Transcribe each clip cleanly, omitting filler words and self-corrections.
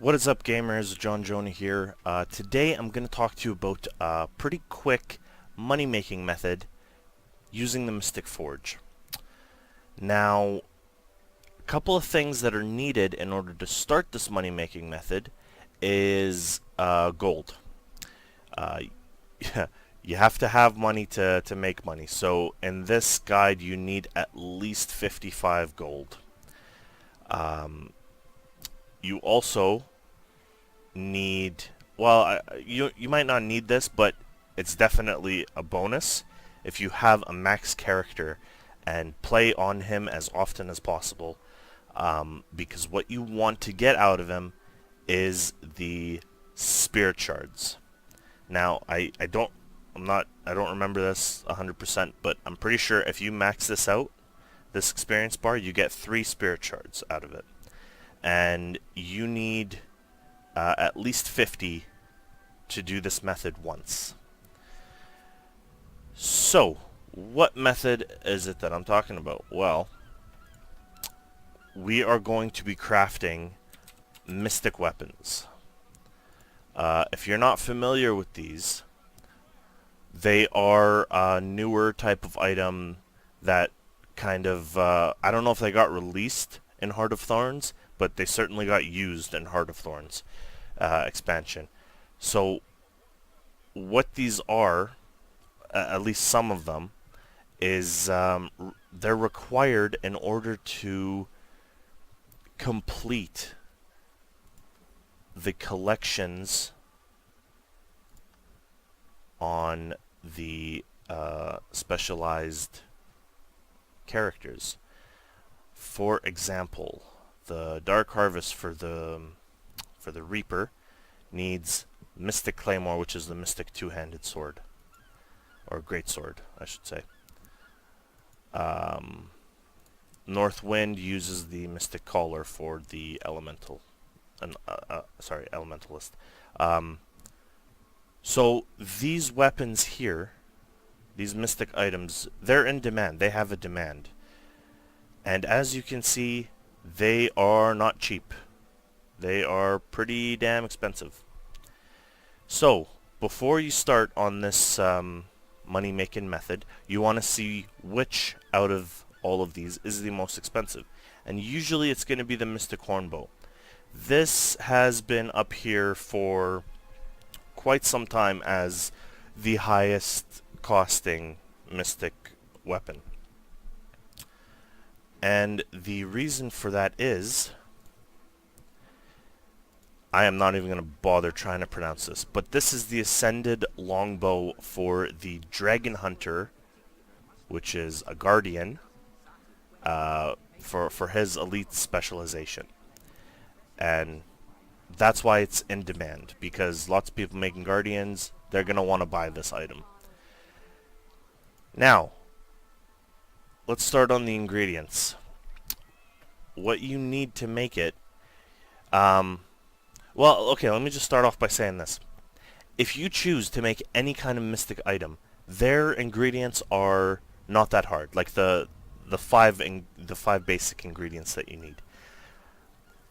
What is up, gamers? johnjoaneh here. Today I'm going to talk to you about a pretty quick money-making method using the Mystic Forge. Now, a couple of things that are needed in order to start this money-making method is gold. Uh, you have to have money to make money. So in this guide, you need at least 55 gold. You also need, well, you might not need this, but it's definitely a bonus if you have a max character and play on him as often as possible, because what you want to get out of him is the spirit shards. Now, I don't remember this 100%, but I'm pretty sure if you max this out, this experience bar, you get 3 spirit shards out of it. And you need at least 50 to do this method once. So, what method is it that I'm talking about? Well, we are going to be crafting mystic weapons. If you're not familiar with these, they are a newer type of item that kind of, I don't know if they got released in Heart of Thorns, but they certainly got used in Heart of Thorns expansion. So what these are, at least some of them, is they're required in order to complete the collections on the specialized characters. For example, the Dark Harvest for the Reaper needs Mystic Claymore, which is the Mystic two-handed sword, or great sword, I should say. North Wind uses the Mystic Collar for the elemental, elementalist. So these weapons here, these mystic items, they're in demand. They have a demand, and as you can see, they are not cheap. They are pretty damn expensive. So, before you start on this money-making method, you want to see which out of all of these is the most expensive. And usually it's going to be the Mystic Hornbow. This has been up here for quite some time as the highest costing mystic weapon. And the reason for that is, I am not even going to bother trying to pronounce this, but this is the Ascended Longbow for the Dragon Hunter, which is a Guardian, for his elite specialization. And that's why it's in demand, because lots of people making Guardians, they're going to want to buy this item. Now, let's start on the ingredients. What you need to make it, well, okay, let me just start off by saying this. If you choose to make any kind of mystic item, their ingredients are not that hard, like the five basic ingredients that you need.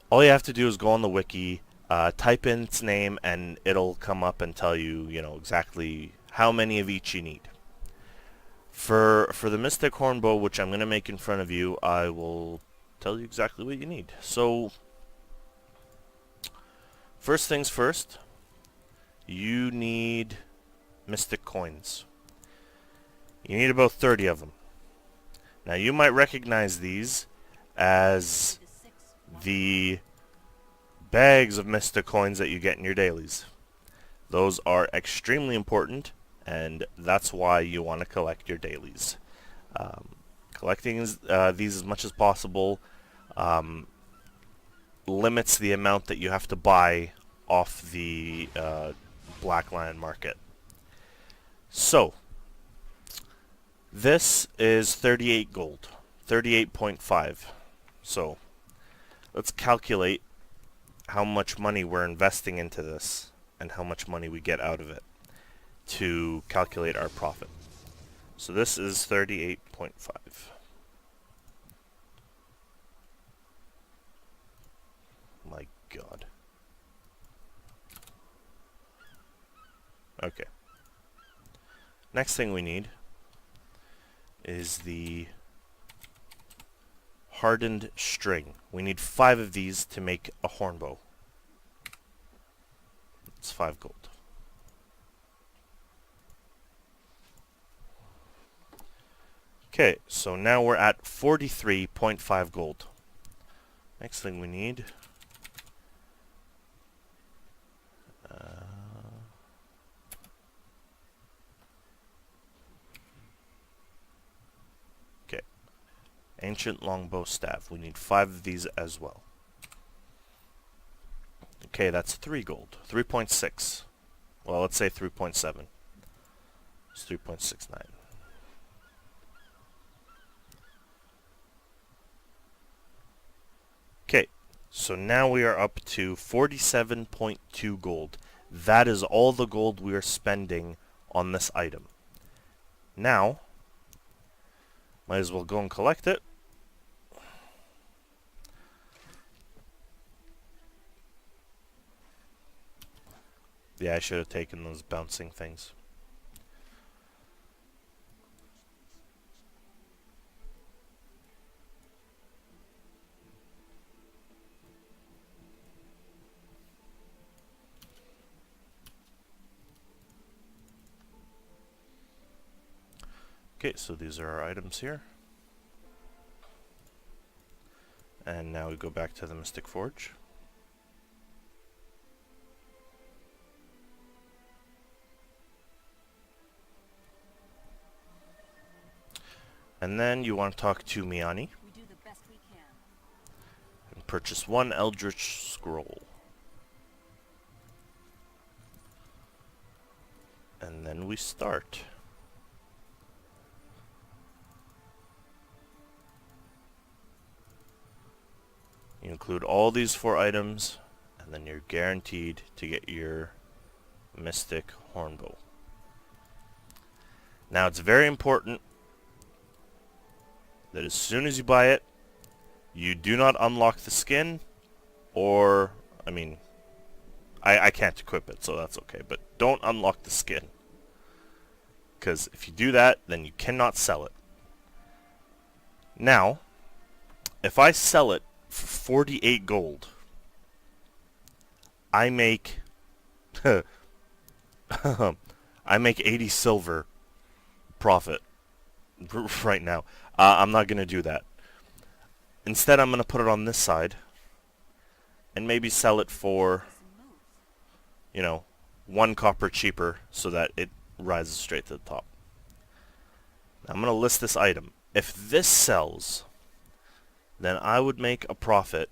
All you have to do is go on the wiki, type in its name, and it'll come up and tell you, exactly how many of each you need. For the Mystic Hornbow, which I'm going to make in front of you, I will tell you exactly what you need. So, first things first, you need mystic coins. You need about 30 of them. Now, you might recognize these as the bags of mystic coins that you get in your dailies. Those are extremely important, and that's why you want to collect your dailies. Collecting these as much as possible limits the amount that you have to buy off the Black Lion market. So, this is 38 gold, 38.5. So, let's calculate how much money we're investing into this and how much money we get out of it to calculate our profit. So this is 38.5. My God. Okay. Next thing we need is the hardened string. We need 5 of these to make a horn bow. It's 5 gold. Okay, so now we're at 43.5 gold. Next thing we need... okay, ancient longbow staff. We need 5 of these as well. Okay, that's 3 gold. 3.6. Well, let's say 3.7. It's 3.69. Okay, so now we are up to 47.2 gold. That is all the gold we are spending on this item. Now, might as well go and collect it. Yeah, I should have taken those bouncing things. Okay, so these are our items here. And now we go back to the Mystic Forge. And then you want to talk to Miani. We do the best we can. And purchase 1 Eldritch Scroll. And then we start. You include all these 4 items, and then you're guaranteed to get your Mystic Hornbow. Now it's very important that as soon as you buy it, you do not unlock the skin, or, I mean, I can't equip it, so that's okay, but don't unlock the skin. Because if you do that, then you cannot sell it. Now, if I sell it for 48 gold, I make I make 80 silver profit right now. I'm not going to do that. Instead, I'm going to put it on this side and maybe sell it for, you know, 1 copper cheaper so that it rises straight to the top. Now, I'm going to list this item. If this sells, then I would make a profit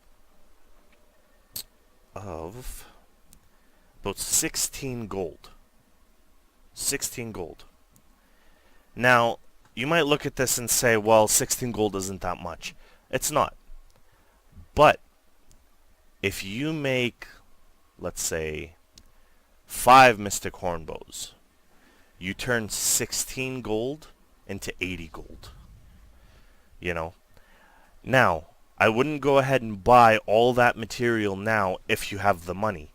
of about 16 gold. 16 gold. Now, you might look at this and say, well, 16 gold isn't that much. It's not. But if you make, let's say, 5 Mystic Hornbows, you turn 16 gold into 80 gold. You know? Now, I wouldn't go ahead and buy all that material now if you have the money,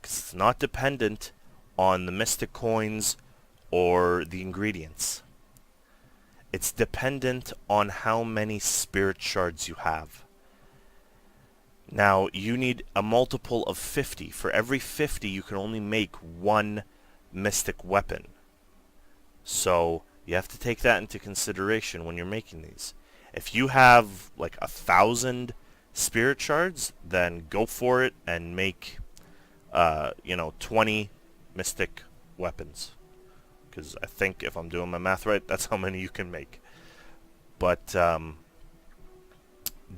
because it's not dependent on the Mystic Coins or the ingredients. It's dependent on how many Spirit Shards you have. Now, you need a multiple of 50. For every 50, you can only make 1 Mystic Weapon. So, you have to take that into consideration when you're making these. If you have like 1,000 Spirit Shards, then go for it and make, 20 Mystic Weapons. Because I think if I'm doing my math right, that's how many you can make. But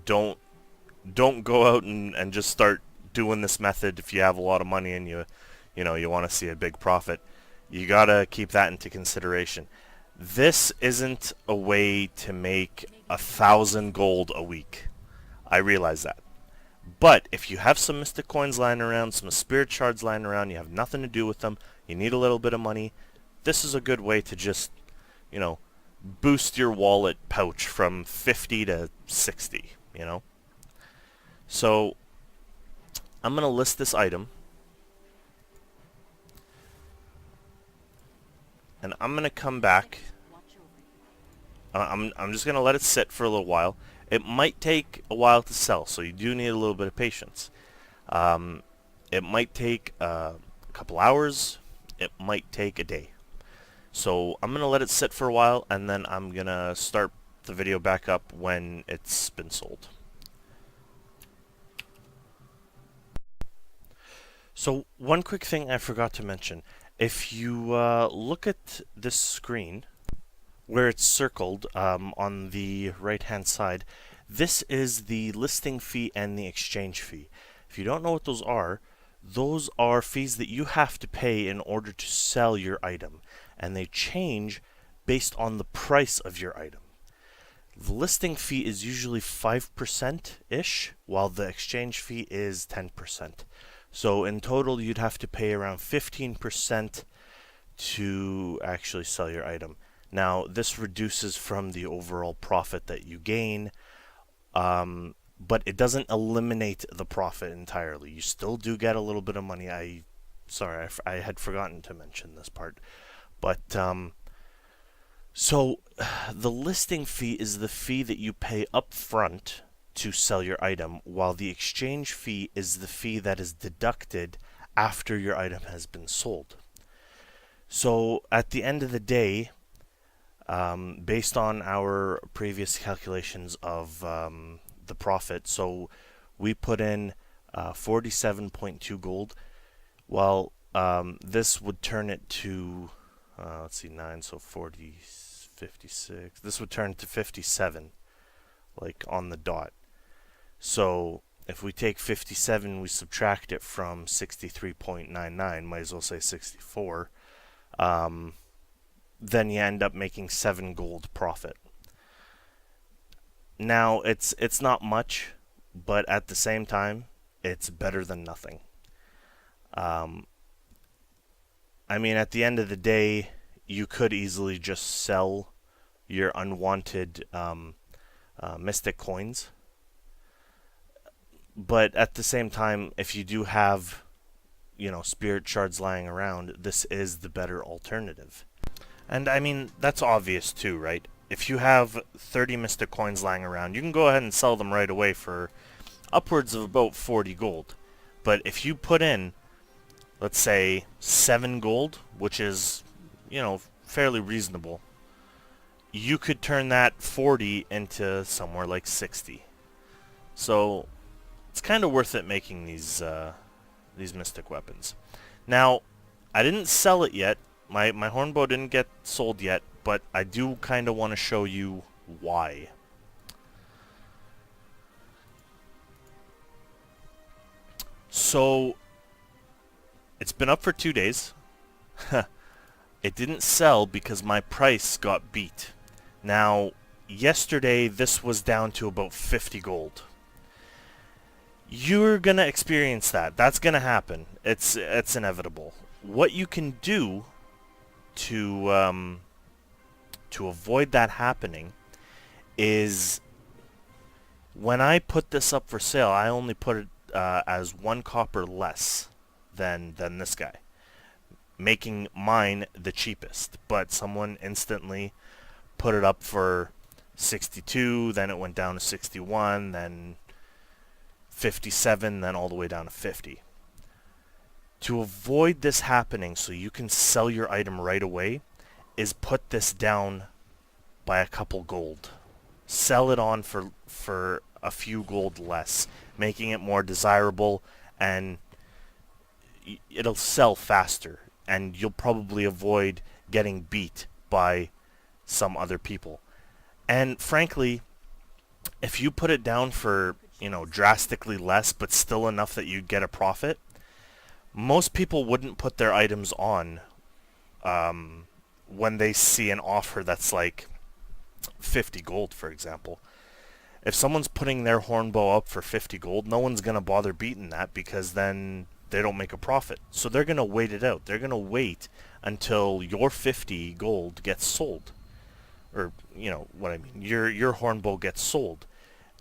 don't go out and just start doing this method if you have a lot of money and you want to see a big profit. You gotta keep that into consideration. This isn't a way to make 1,000 gold a week. I realize that. But if you have some Mystic Coins lying around, some Spirit Shards lying around, you have nothing to do with them, you need a little bit of money, this is a good way to just, boost your wallet pouch from 50 to 60, So, I'm going to list this item. and I'm gonna come back. I'm just gonna let it sit for a little while. It might take a while to sell, so you do need a little bit of patience. Um, it might take a couple hours. It might take a day. So I'm gonna let it sit for a while, and then I'm gonna start the video back up when it's been sold. So one quick thing I forgot to mention. If you look at this screen, where it's circled on the right hand side, this is the listing fee and the exchange fee. If you don't know what those are fees that you have to pay in order to sell your item, and they change based on the price of your item. The listing fee is usually 5%-ish, while the exchange fee is 10%. So in total, you'd have to pay around 15% to actually sell your item. Now, this reduces from the overall profit that you gain, but it doesn't eliminate the profit entirely. You still do get a little bit of money. I had forgotten to mention this part. But, so the listing fee is the fee that you pay up front to sell your item, while the exchange fee is the fee that is deducted after your item has been sold. So at the end of the day, based on our previous calculations of the profit, so we put in 47.2 gold. Well, this would turn it to, let's see, 9, so 40, 56. This would turn to 57, like on the dot. So if we take 57, we subtract it from 63.99, might as well say 64. Then you end up making 7 gold profit. Now, it's not much, but at the same time, it's better than nothing. I mean, at the end of the day, you could easily just sell your unwanted mystic coins. But at the same time, if you do have, spirit shards lying around, this is the better alternative. And I mean, that's obvious too, right? If you have 30 mystic coins lying around, you can go ahead and sell them right away for upwards of about 40 gold. But if you put in, let's say, 7 gold, which is, fairly reasonable, you could turn that 40 into somewhere like 60. So it's kind of worth it making these mystic weapons. Now, I didn't sell it yet. My hornbow didn't get sold yet, but I do kind of want to show you why. So, it's been up for 2 days. It didn't sell because my price got beat. Now, yesterday this was down to about 50 gold. You're gonna experience that. That's gonna happen. It's inevitable. What you can do to avoid that happening is, when I put this up for sale, I only put it as 1 copper less than this guy, making mine the cheapest. But someone instantly put it up for 62, then it went down to 61, then 57, then all the way down to 50. To avoid this happening so you can sell your item right away, is put this down by a couple gold. Sell it on for a few gold less, making it more desirable, and it'll sell faster, and you'll probably avoid getting beat by some other people. And frankly, if you put it down for, drastically less, but still enough that you'd get a profit, most people wouldn't put their items on when they see an offer that's like 50 gold, for example. If someone's putting their hornbow up for 50 gold, no one's going to bother beating that, because then they don't make a profit. So they're going to wait it out. They're going to wait until your 50 gold gets sold. Or, what I mean, your hornbow gets sold.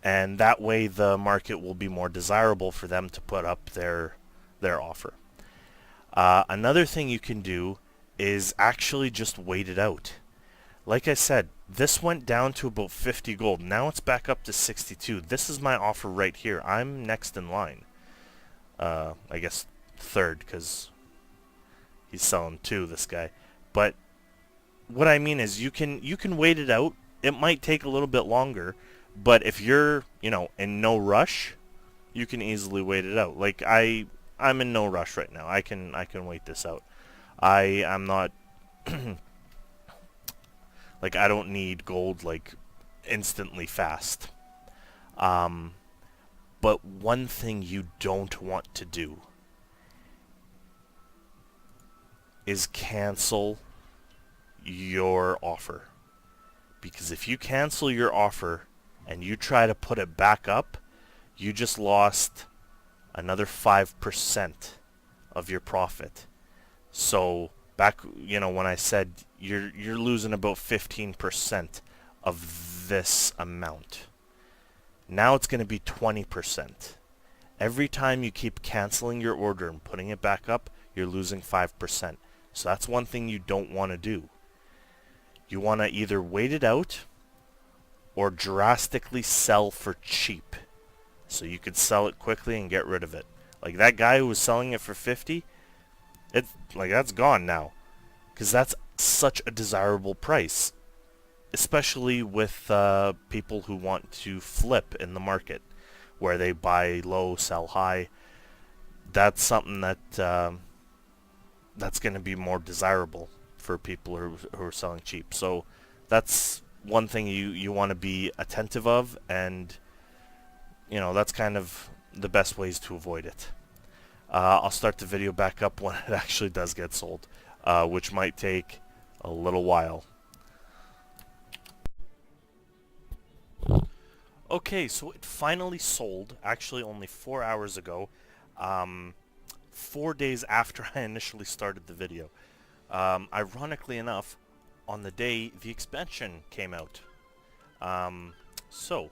And that way the market will be more desirable for them to put up their offer. Another thing you can do is actually just wait it out. Like I said, this went down to about 50 gold. Now it's back up to 62. This is my offer right here. I'm next in line. I guess third, because he's selling two, this guy. But what I mean is you can wait it out. It might take a little bit longer, but if you're, in no rush, you can easily wait it out. Like I'm in no rush right now. I can wait this out. I'm not like I don't need gold like instantly fast. But one thing you don't want to do is cancel your offer. Because if you cancel your offer and you try to put it back up, you just lost another 5% of your profit. So back, when I said you're losing about 15% of this amount. Now it's going to be 20%. Every time you keep canceling your order and putting it back up, you're losing 5%. So that's one thing you don't want to do. You want to either wait it out or drastically sell for cheap. So you could sell it quickly and get rid of it. Like that guy who was selling it for 50, that's gone now. Because that's such a desirable price. Especially with people who want to flip in the market. Where they buy low, sell high. That's something that that's going to be more desirable for people who are selling cheap. So that's one thing you want to be attentive of, and that's kind of the best ways to avoid it. I'll start the video back up when it actually does get sold, which might take a little while. Okay, so it finally sold, actually only 4 hours ago, 4 days after I initially started the video. Ironically enough, on the day the expansion came out. So,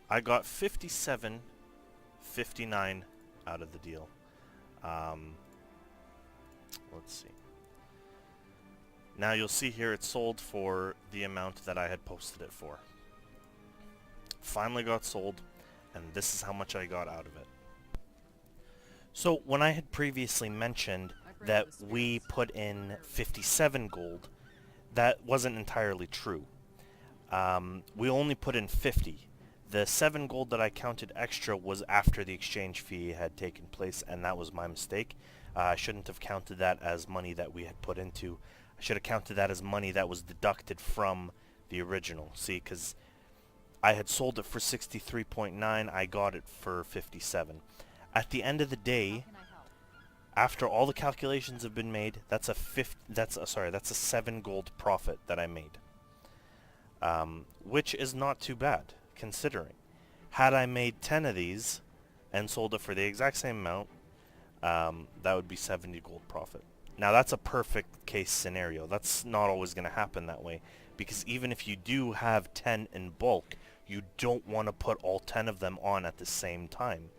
I got 57.59 out of the deal. Let's see. Now you'll see here it sold for the amount that I had posted it for. Finally got sold, and this is how much I got out of it. So when I had previously mentioned that we put in 57 gold, that wasn't entirely true. We only put in 50. The 7 gold that I counted extra was after the exchange fee had taken place, and that was my mistake. I shouldn't have counted that as money that we had put into. I should have counted that as money that was deducted from the original. See, because I had sold it for 63.9, I got it for 57. At the end of the day, after all the calculations have been made, that's a 7 gold profit that I made. Which is not too bad, considering. Had I made 10 of these and sold it for the exact same amount, that would be 70 gold profit. Now that's a perfect case scenario. That's not always going to happen that way, because even if you do have 10 in bulk, you don't want to put all 10 of them on at the same time,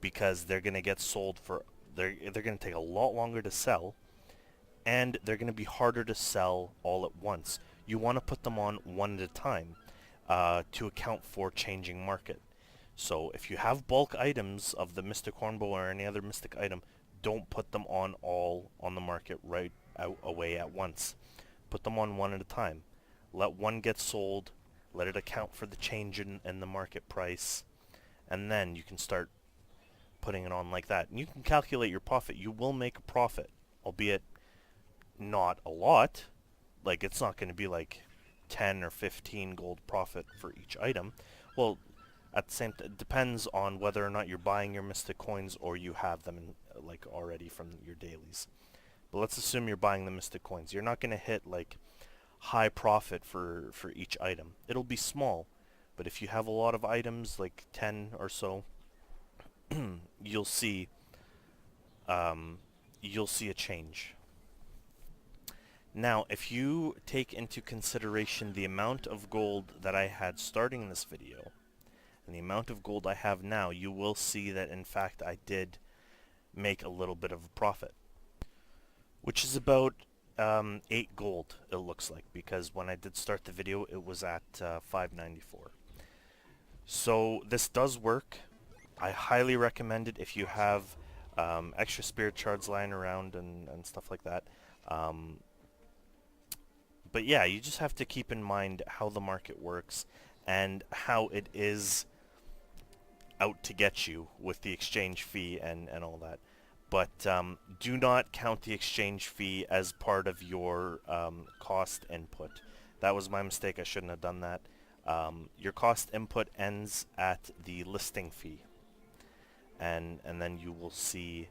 because they're going to get sold for, they're going to take a lot longer to sell, and they're going to be harder to sell all at once. You want to put them on one at a time to account for changing market. So if you have bulk items of the Mystic Hornbow or any other Mystic item, don't put them on all on the market right away at once. Put them on one at a time. Let one get sold, let it account for the change in the market price, and then you can start putting it on like that. And you can calculate your profit. You will make a profit, albeit not a lot. Like, it's not going to be like 10 or 15 gold profit for each item. Well, at the same it depends on whether or not you're buying your Mystic coins or you have them like already from your dailies. But let's assume you're buying the Mystic coins. You're not going to hit like high profit for each item. It'll be small, but if you have a lot of items, like 10 or so, you'll see a change. Now, if you take into consideration the amount of gold that I had starting this video and the amount of gold I have now, you will see that in fact I did make a little bit of a profit. which is about 8 gold, it looks like, because when I did start the video, it was at 594. So this does work. I highly recommend it if you have extra spirit shards lying around and stuff like that. Um, but yeah, you just have to keep in mind how the market works and how it is out to get you with the exchange fee and all that. But do not count the exchange fee as part of your cost input. That was my mistake. I shouldn't have done that. Your cost input ends at the listing fee, and then you will see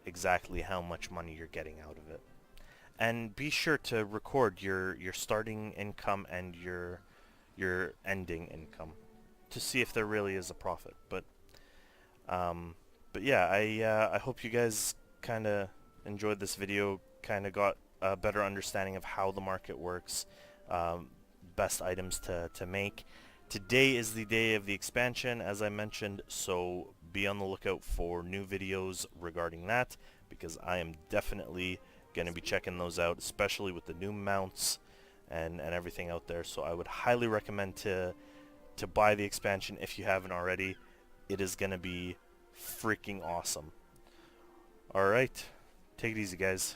exactly how much money you're getting out of it. And be sure to record your starting income and your ending income to see if there really is a profit. Um, but yeah, I hope you guys kind of enjoyed this video, kind of got a better understanding of how the market works, best items to make. Today is the day of the expansion, as I mentioned, so be on the lookout for new videos regarding that, because I am definitely going to be checking those out, especially with the new mounts and everything out there. So I would highly recommend to buy the expansion if you haven't already. It is going to be freaking awesome. Alright, take it easy, guys.